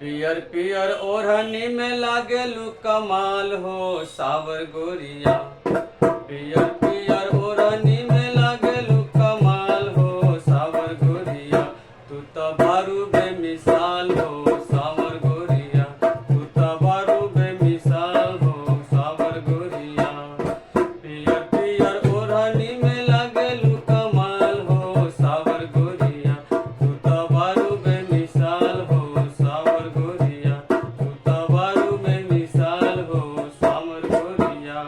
पियर पियर ओढ़नी में लागेलू कमाल हो सावर गोरिया। पियर पियर ओढ़नी में लागेलू कमाल हो सावर गोरिया। तू तो बारू बेमिसाल हो सावर गोरिया। तू तो बारू बेमिसाल हो सावर गोरिया। पियर पियर ओढ़नी में लागेलू कमाल हो सावर गोरिया। तू तो बारू बेमिसाल हो सावर गोरिया। तू तो बारू बेमिसाल हो सावर गोरिया।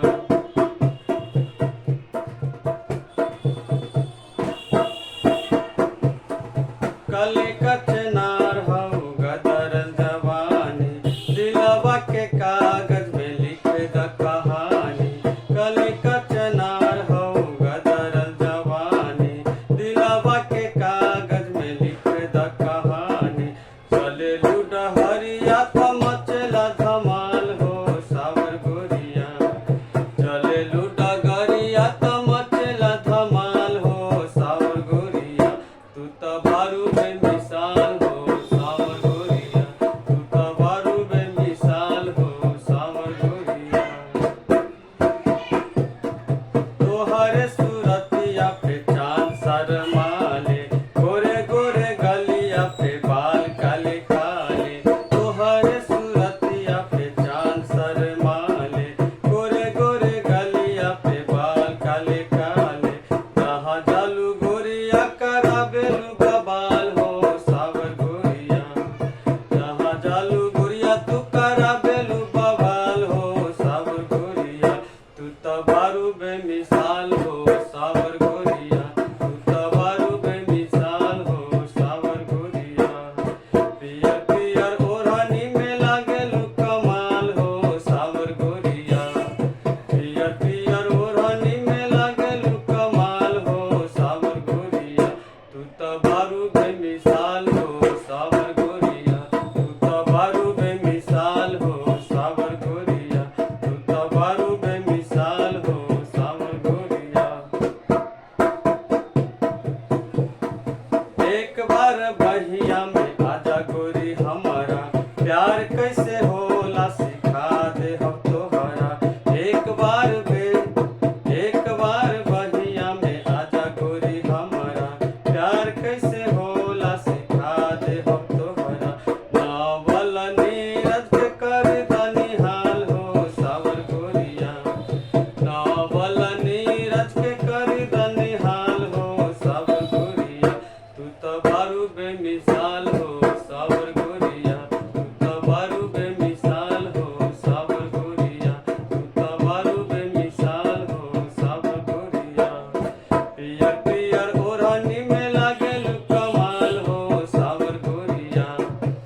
कली कचनार हऊ गदरल जवानी, दिलवा के कागज में लिख द कहानी। कली कचनार हऊ गदरल जवानी, दिलवा के कागज में लिख द कहानी। चले लुडहरिया तो मचला धमाल हो सावर गोरिया। चले लुडगरिया तो मचला धमाल हो सावर गोरिया। तू तो बारू बेमिसाल हो सावर गोरिया। तू तो बारू बेमिसाल हो सावर गोरिया। तोहरे सूरतिया पे चांद शरमाले, गोरे गोरे गलिया पे बाल काले काले। तोहरे सूरतिया पे चांद शरमाले, गोरे गोरे गलिया पे बाल काले काले। जहाँ जालू गोरिया कराबेलू बबाल हो सावर गोरिया। जहाँ जालू गोरिया तू कराबेलू बबाल हो सावर गोरिया। तू तो बारू बेमिसाल हो सावर गोरिया। तू तो बारू बेमिसाल हो सावर गोरिया। पियर पियर ओढ़नी में लागेलू कमाल हो सावर गोरिया। पियर पियर ओढ़नी में लागेलू कमाल हो सावर गोरिया। तू तो बारू बेमिसाल हो सावर गोरिया। तू तो बारू बेमिसाल हो सावर गोरिया। तू तो बारू बेमिसाल हो सावर गोरिया। एक बार बहिया में आजा गोरी हमारा, प्यार कैसे होला सिखा दे हम तोहरा। एक बार बहिया में आजा गोरी हमारा, प्यार कैसे होला सिखा दे हम तोहरा। नावल नीरज के कर दनिहाल हो सावर गोरिया। नावल नीरज के कर दनिहाल हो सावर गोरिया। तू तो बारू बेमिसाल हो सावर गोरिया। तू तो बारू बेमिसाल हो सावर गोरिया। तू तो बारू बेमिसाल हो सावर गोरिया। पियर पियर ओढ़नी में लागेलू कमाल हो सावर गोरिया।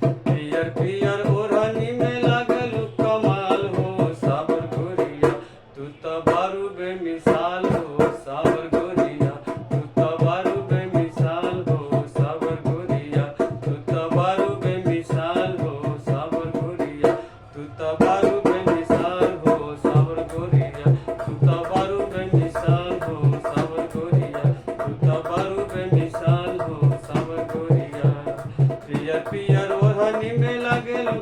पियर पियर ओढ़नी में लागेलू कमाल हो सावर गोरिया। तू तो बारू बेमिसाल हो सावर गोरिया। तू तो बारू बेमिसाल हो सावर गोरिया। तू तो बारू बेमिसाल हो सावर गोरिया। तू तो बारू बेमिसाल हो सावर गोरिया। तू तो बारू बेमिसाल हो सावर गोरिया। तू तो बारू बेमिसाल हो सावर गोरिया। पियर पियर ओढ़नी में लागेलू